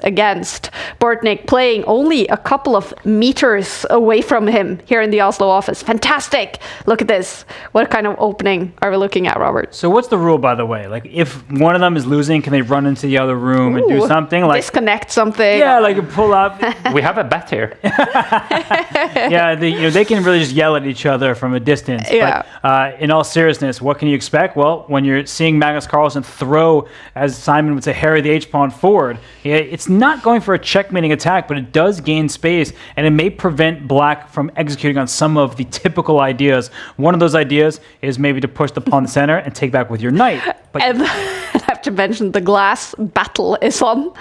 against Bortnik, playing only a couple of meters away from him here in the Oslo office. Fantastic! Look at this. What kind of opening are we looking at, Robert? So what's the rule, by the way? Like, if one of them is losing, can they run into the other room and do something? Like disconnect something? Yeah, like pull up. We have a bet here. Yeah, they can really just yell at each other from a distance. Yeah. But in all seriousness, what can you expect? Well, when you're seeing Magnus Carlsen throw, as Simon would say, Harry the H-pawn forward, it's not going for a checkmating attack, but it does gain space, and it may prevent Black from executing on some of the typical ideas. One of those ideas is maybe to push the pawn center and take back with your knight. But And I have to mention the glass battle is on.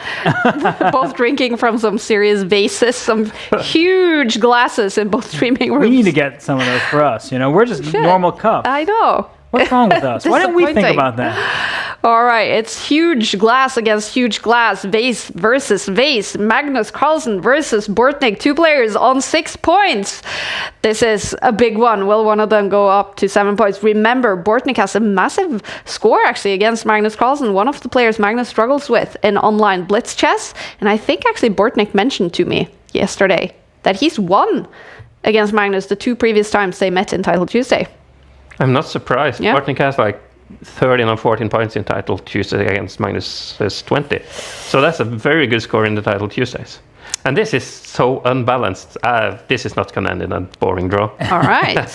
Both drinking from some serious vases, some huge glasses in both streaming rooms. we need to get some of those for us. We're just normal cups. I know. What's wrong with us? Why didn't we think Disappointing. about that? All right, it's huge glass against huge glass, vase versus vase, Magnus Carlsen versus Bortnik, 2 players on 6 points. This is a big one. Will one of them go up to 7 points? Remember, Bortnik has a massive score actually against Magnus Carlsen, one of the players Magnus struggles with in online blitz chess. And I think actually Bortnik mentioned to me yesterday that he's won against Magnus the 2 previous times they met in Title Tuesday. I'm not surprised. Yeah. Bortnik has like 13 or 14 points in Title Tuesday against Magnus' 20. So that's a very good score in the Title Tuesdays. And this is so unbalanced. This is not going to end in a boring draw. All right.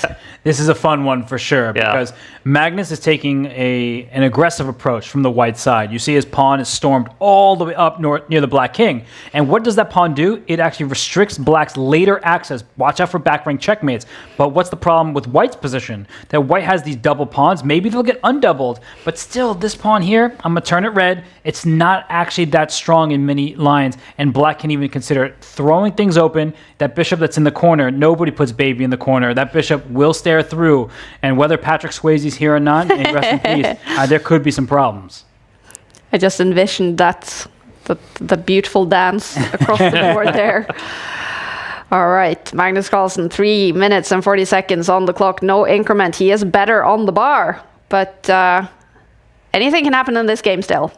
This is a fun one for sure, because Magnus is taking an aggressive approach from the white side. You see his pawn is stormed all the way up north near the Black king. And what does that pawn do? It actually restricts Black's later access. Watch out for back rank checkmates. But what's the problem with White's position? That White has these double pawns. Maybe they'll get undoubled. But still, this pawn here, I'm going to turn it red. It's not actually that strong in many lines. And Black can even consider throwing things open. That bishop that's in the corner, nobody puts baby in the corner. That bishop will stare through. And whether Patrick Swayze's here or not, and rest in peace, there could be some problems. I just envisioned that, the beautiful dance across the board there. All right, Magnus Carlsen, 3 minutes and 40 seconds on the clock. No increment. He is better on the bar. But anything can happen in this game still.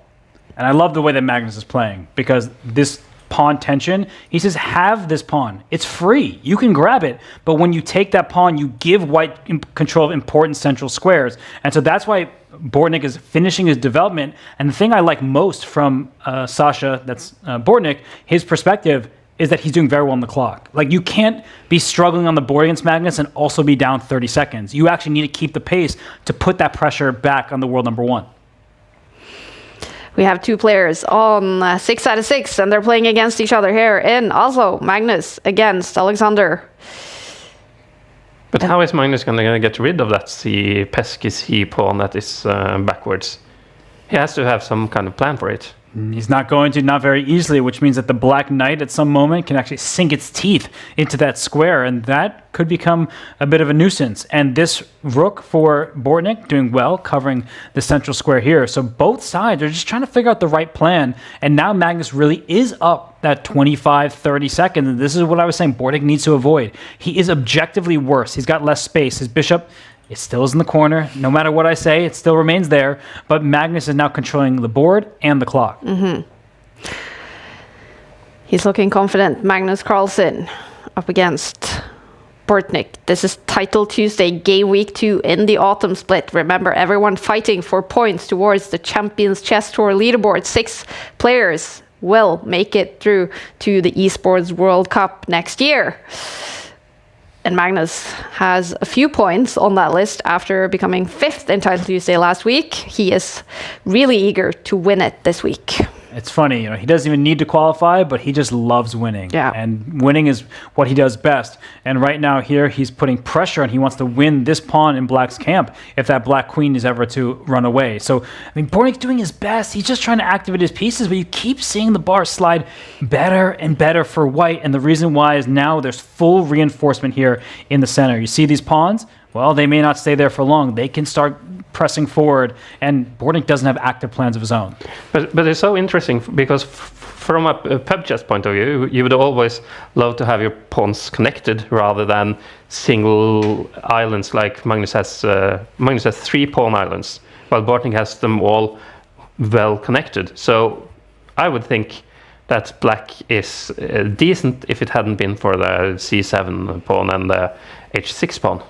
And I love the way that Magnus is playing, because this pawn tension, he says, have this pawn. It's free. You can grab it. But when you take that pawn, you give White control of important central squares. And so that's why Bortnik is finishing his development. And the thing I like most from Sasha, that's Bortnik, his perspective is that he's doing very well on the clock. Like, you can't be struggling on the board against Magnus and also be down 30 seconds. You actually need to keep the pace to put that pressure back on the world number 1. We have 2 players on 6 out of 6, and they're playing against each other here in Oslo. Magnus against Alexander. But how is Magnus going to get rid of that pesky C pawn that is backwards? He has to have some kind of plan for it. He's not going to, not very easily, which means that the Black Knight at some moment can actually sink its teeth into that square, and that could become a bit of a nuisance. And this rook for Bortnik doing well, covering the central square here. So both sides are just trying to figure out the right plan, and now Magnus really is up that 25, 30 seconds, and this is what I was saying Bortnik needs to avoid. He is objectively worse. He's got less space. His bishop, it still is in the corner. No matter what I say, it still remains there. But Magnus is now controlling the board and the clock. Mm-hmm. He's looking confident. Magnus Carlsen up against Bortnik. This is Title Tuesday, Game Week 2 in the autumn split. Remember, everyone fighting for points towards the Champions Chess Tour leaderboard. 6 players will make it through to the Esports World Cup next year. And Magnus has a few points on that list after becoming 5th in Title Tuesday last week. He is really eager to win it this week. It's funny, he doesn't even need to qualify, but he just loves winning. Yeah. And winning is what he does best. And right now here, he's putting pressure, and he wants to win this pawn in Black's camp if that Black queen is ever to run away. So, Bortnik's doing his best. He's just trying to activate his pieces, but you keep seeing the bar slide better and better for White. And the reason why is now there's full reinforcement here in the center. You see these pawns? Well, they may not stay there for long. They can start pressing forward, and Bortnik doesn't have active plans of his own. But it's so interesting because from a pub chess point of view, you would always love to have your pawns connected rather than single islands like Magnus has. Magnus has 3 pawn islands, while Bortnik has them all well connected. So I would think that black is decent if it hadn't been for the c7 pawn and the h6 pawn.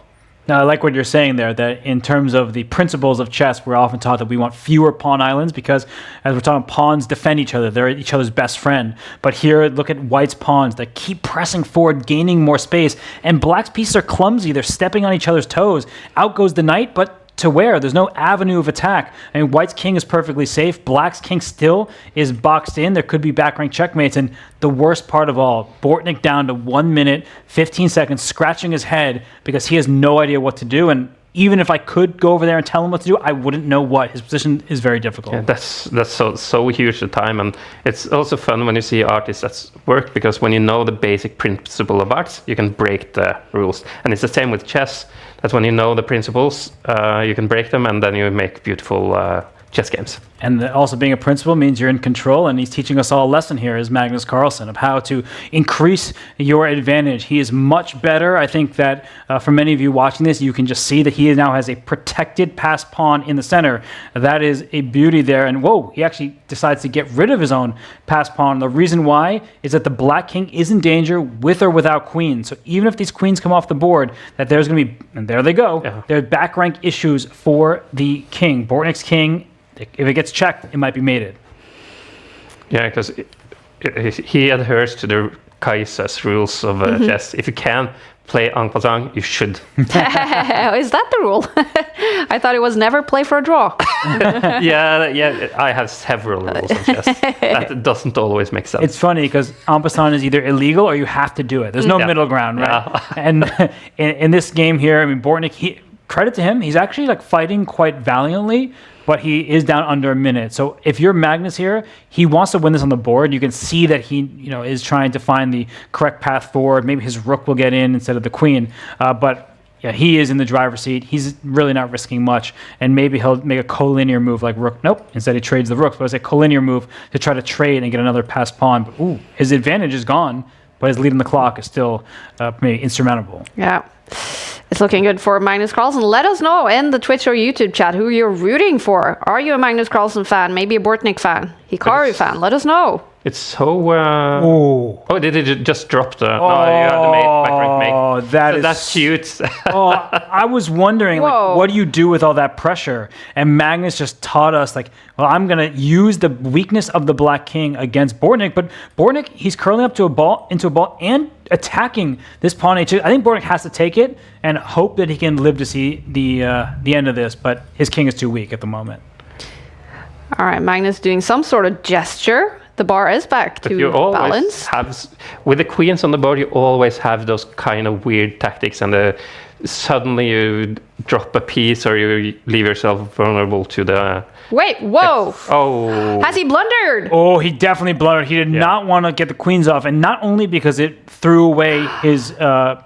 Now, I like what you're saying there, that in terms of the principles of chess, we're often taught that we want fewer pawn islands because, as we're talking, pawns defend each other. They're each other's best friend. But here, look at white's pawns that keep pressing forward, gaining more space. And black's pieces are clumsy. They're stepping on each other's toes. Out goes the knight, but to where? There's no avenue of attack. I mean, white's king is perfectly safe. Black's king still is boxed in. There could be back rank checkmates. And the worst part of all, Bortnik down to 1 minute, 15 seconds, scratching his head because he has no idea what to do. And even if I could go over there and tell him what to do, I wouldn't know what. His position is very difficult. Yeah, that's so huge a time. And it's also fun when you see artists that work, because when you know the basic principle of arts, you can break the rules. And it's the same with chess. That when you know the principles, you can break them, and then you make beautiful chess games. And also being a principal means you're in control, and he's teaching us all a lesson here is Magnus Carlsen of how to increase your advantage. He is much better. I think that for many of you watching this, you can just see that he now has a protected passed pawn in the center. That is a beauty there. And whoa, he actually decides to get rid of his own passed pawn. The reason why is that the black king is in danger with or without queens. So even if these queens come off the board, that there's going to be, and there they go, there are back rank issues for the king. Bortnik's king, if it gets checked, it might be mated. Yeah, because he adheres to the Kaiser's rules of chess. If you can play en passant, you should. Is that the rule? I thought it was never play for a draw. yeah. I have several rules of chess. That doesn't always make sense. It's funny because en passant is either illegal or you have to do it. There's no middle ground, right? Yeah. And in this game here, I mean, Bortnik, credit to him, he's actually like fighting quite valiantly, but he is down under a minute. So if you're Magnus here, he wants to win this on the board. You can see that he, is trying to find the correct path forward. Maybe his rook will get in instead of the queen. But yeah, he is in the driver's seat. He's really not risking much. And maybe he'll make a collinear move like rook. Nope. Instead he trades the rook. But it's a collinear move to try to trade and get another passed pawn. But ooh, his advantage is gone, but his lead on the clock is still maybe insurmountable. Yeah. It's looking good for Magnus Carlsen. Let us know in the Twitch or YouTube chat who you're rooting for. Are you a Magnus Carlsen fan? Maybe a Bortnik fan? Hikaru fan? Let us know. It's so... Oh, did it just drop the... No, you have the mate, back rank mate. Oh, that's cute. I was wondering, like, what do you do with all that pressure? And Magnus just taught us, like, well, I'm going to use the weakness of the Black King against Bortnik. But Bortnik, he's curling up into a ball and attacking this pawn h2. I think Bortnik has to take it and hope that he can live to see the end of this. But his king is too weak at the moment. All right, Magnus doing some sort of gesture. The bar is back to balance. With the queens on the board, you always have those kind of weird tactics, and suddenly you drop a piece or you leave yourself vulnerable to the... Wait, whoa! Oh. Has he blundered? Oh, he definitely blundered. He did not want to get the queens off, and not only because it threw away his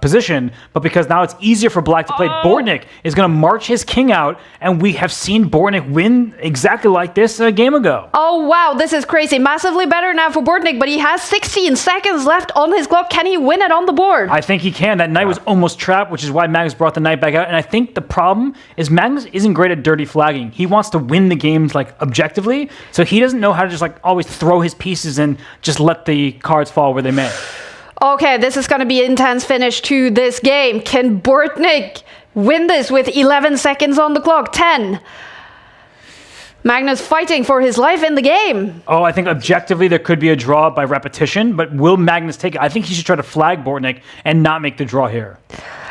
position, but because now it's easier for Black to play. Bortnik is going to march his king out, and we have seen Bortnik win exactly like this a game ago. Oh, wow, this is crazy. Massively better now for Bortnik, but he has 16 seconds left on his clock. Can he win it on the board? I think he can. That knight was almost trapped, which is why Magnus brought the knight back out, and I think the problem is Magnus isn't great at dirty flagging. He wants to win the games like objectively, so he doesn't know how to just like always throw his pieces and just let the cards fall where they may. Okay, this is going to be an intense finish to this game. Can Bortnik win this with 11 seconds on the clock? 10. Magnus fighting for his life in the game. Oh, I think objectively there could be a draw by repetition, but will Magnus take it? I think he should try to flag Bortnik and not make the draw here.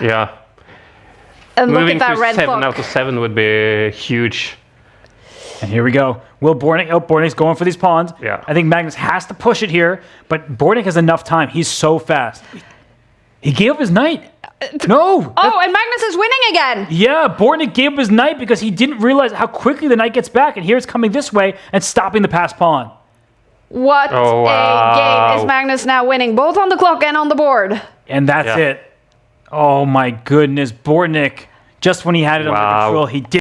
Yeah. And moving look at that to red 7 clock. out of 7 would be huge. And here we go. Will Bortnik... Oh, Bortnik's going for these pawns. Yeah. I think Magnus has to push it here, but Bortnik has enough time. He's so fast. He gave up his knight. No! Oh, and Magnus is winning again. Yeah, Bortnik gave up his knight because he didn't realize how quickly the knight gets back, and here it's coming this way and stopping the passed pawn. What a game. Is Magnus now winning both on the clock and on the board? And that's it. Oh my goodness, Bortnik, just when he had it under control, he did